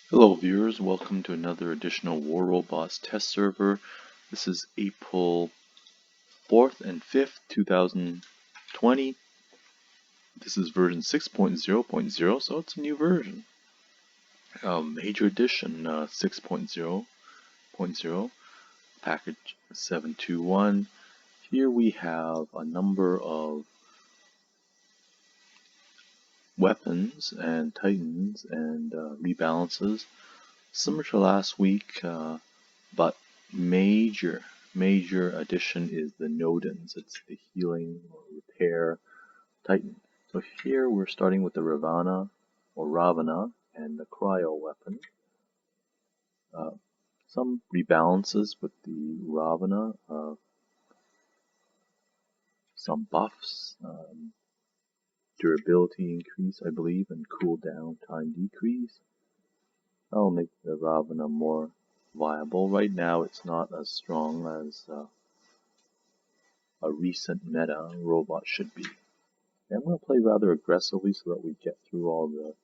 Hello viewers, welcome to another additional War Robots test server. This is April 4th and 5th, 2020. This is version 6.0.0, so it's a new version. Major Edition 6.0.0, package 721. Here we have a number of weapons and titans and rebalances, similar to last week, but major addition is the Nodens. It's the healing or repair titan. So here we're starting with the Ravana and the cryo weapon. Some rebalances with the Ravana, some buffs, durability increase, I believe, and cooldown time decrease. That'll make the Ravana more viable. Right now it's not as strong as a recent meta robot should be. And I'm going to play rather aggressively so that we get through all the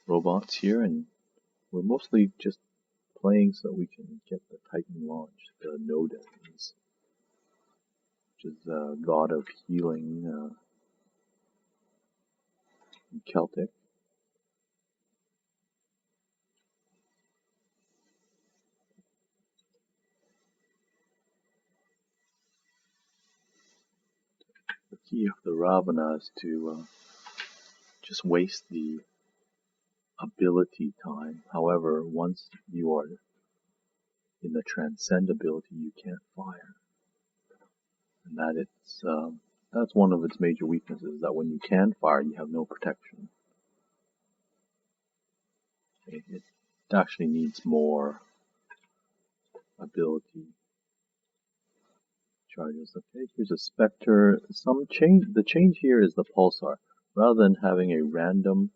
robots here, and we're mostly just playing so that we can get the Titan launched, the Nodens, which is a god of healing in Celtic. The key of the Ravana is to just waste the ability time. However, once you are in the transcend ability, you can't fire. And that's one of its major weaknesses, that when you can fire, you have no protection. It actually needs more ability charges. Okay, here's a Spectre. The change here is the pulsar. Rather than having a random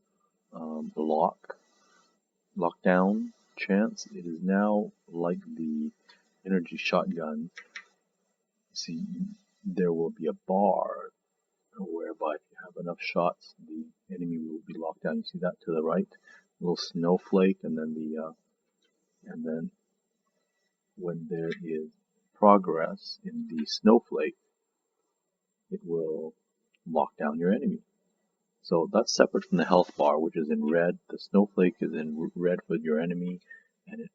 lockdown chance, it is now like the energy shotgun. See, there will be a bar whereby if you have enough shots, the enemy will be locked down. You see that to the right, little snowflake, and then when there is progress in the snowflake, it will lock down your enemy. So that's separate from the health bar, which is in red. The snowflake is in red for your enemy, and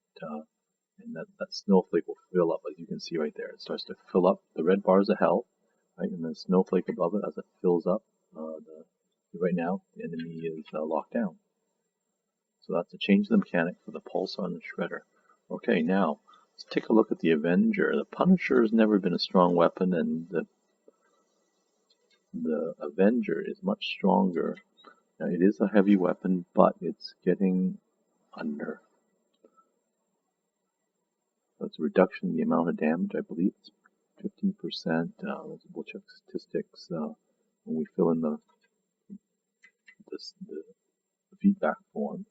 that snowflake will fill up, as you can see right there. It starts to fill up. The red bar is the health, right, and the snowflake above it, as it fills up. Right now, the enemy is locked down. So that's to change the mechanic for the pulsar and the shredder. Okay, now let's take a look at the Avenger. The Punisher has never been a strong weapon, and the Avenger is much stronger. Now, it is a heavy weapon, but it's getting a nerf. That's a reduction in the amount of damage. I believe it's 15%. We'll check statistics when we fill in the feedback form.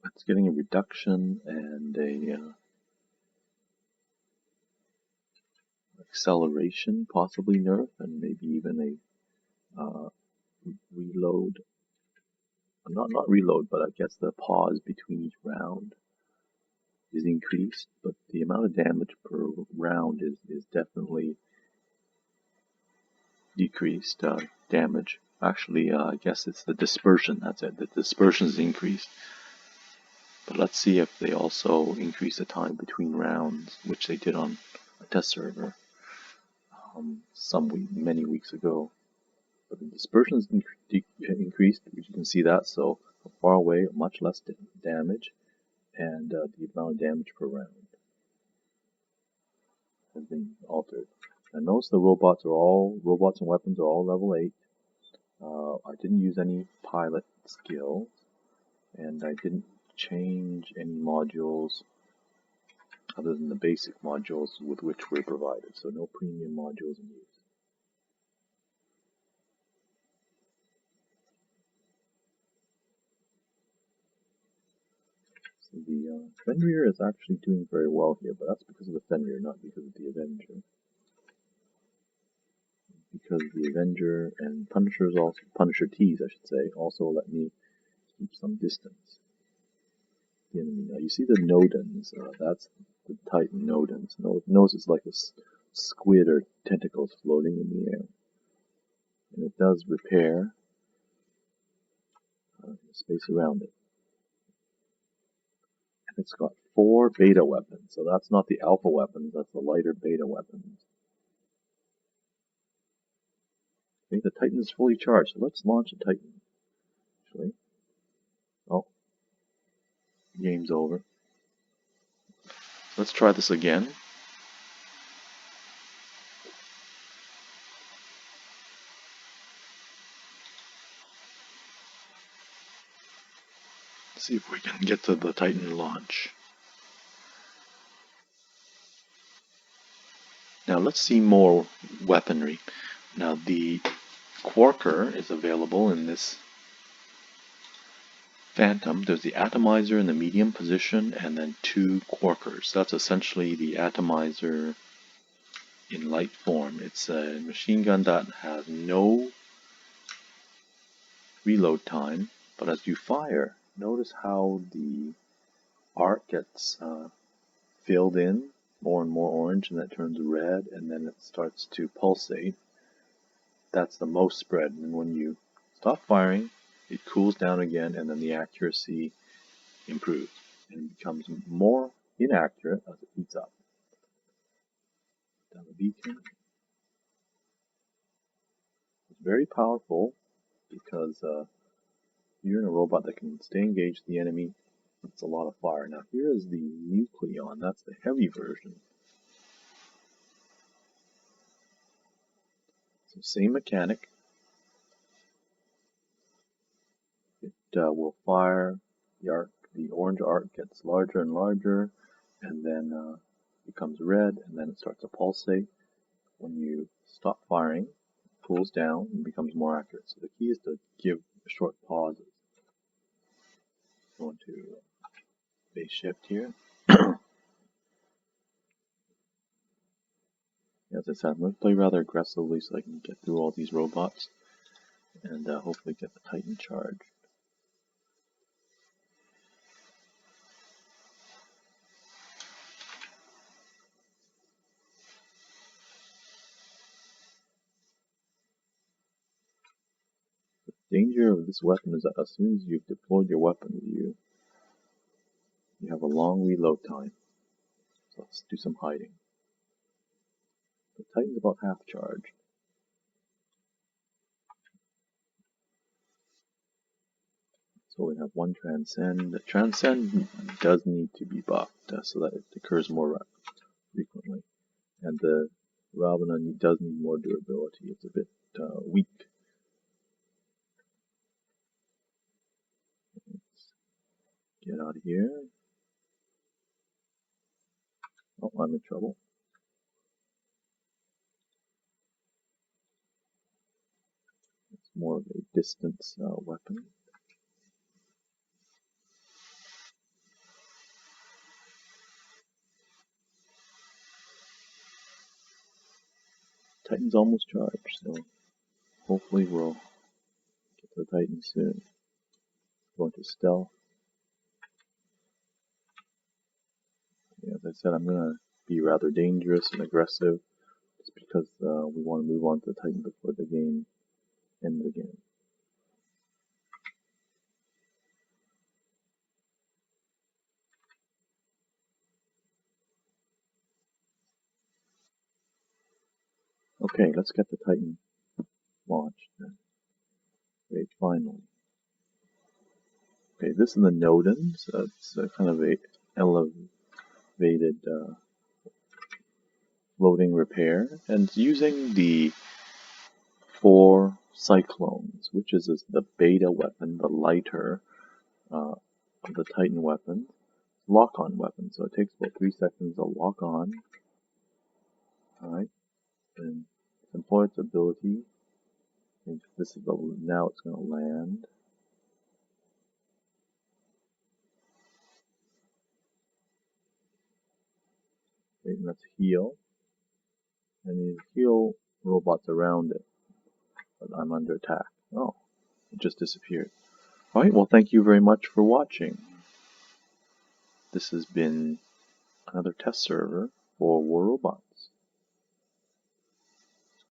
It's getting a reduction and a acceleration, possibly nerf, and maybe even a reload. Not reload, but I guess the pause between each round is increased, but the amount of damage per round is definitely decreased. Damage. Actually, I guess it's the dispersion. That's it. The dispersion is increased. But let's see if they also increase the time between rounds, which they did on a test server many weeks ago. But the dispersion is increased, which you can see that. So far away, much less damage, and the amount of damage per round has been altered. And notice the robots and weapons are all level 8. I didn't use any pilot skills, and I didn't change any modules other than the basic modules with which we're provided, so no premium modules in use. So the Fenrir is actually doing very well here, but that's because of the Fenrir, not because of the Avenger. because the Avenger and Punisher's also Punisher T's, I should say, also let me keep some distance. The enemy. Now you see the Nodens. That's the Titan Nodens. Nose is like a squid or tentacles floating in the air, and it does repair the space around it. And it's got 4 beta weapons, so that's not the alpha weapons. That's the lighter beta weapons. Okay, the Titan is fully charged, so let's launch a Titan. Actually, oh, game's over. Let's try this again. See if we can get to the Titan launch. Now let's see more weaponry. Now the Quarker is available in this Phantom. There's the atomizer in the medium position and then 2 Quarkers. That's essentially the atomizer in light form. It's a machine gun that has no reload time, but as you fire, notice how the arc gets filled in more and more orange, and that turns red, and then it starts to pulsate. That's the most spread, and when you stop firing, it cools down again, and then the accuracy improves and becomes more inaccurate as it heats up. Down the beacon. It's very powerful because you're in a robot that can stay engaged with the enemy. It's a lot of fire. Now here is the Nucleon. That's the heavy version. So same mechanic. It will fire. The orange arc gets larger and larger, and then becomes red, and then it starts to pulsate. When you stop firing, it cools down and becomes more accurate. So the key is to give short pauses. Go into base shift here. As I said, I'm going to play rather aggressively so I can get through all these robots and hopefully get the Titan charge. The danger of this weapon is that as soon as you've deployed your weapon, you have a long reload time. So let's do some hiding. The Titan's about half charged. So we have 1 Transcend. The Transcend does need to be buffed so that it occurs more frequently. And the Ravana does need more durability. It's a bit weak. Let's get out of here. Oh, I'm in trouble. It's more of a distance weapon. Titan's almost charged, so hopefully we'll get to the Titan soon. Go into stealth. Yeah, as I said, I'm going to be rather dangerous and aggressive just because we want to move on to the Titan before the game ends again. Okay, let's get the Titan launched then. Great, finally. Okay, this is the Nodens. It's kind of a elevated floating repair, and it's using the 4 Cyclones, which is the beta weapon, the lighter of the Titan weapon, lock-on weapon. So it takes about 3 seconds to lock on. Alright, and employ its ability. And this is now it's going to land. Okay, and let's heal. And you heal robots around it. but I'm under attack. Oh, it just disappeared. Alright, well thank you very much for watching. This has been another test server for War Robots.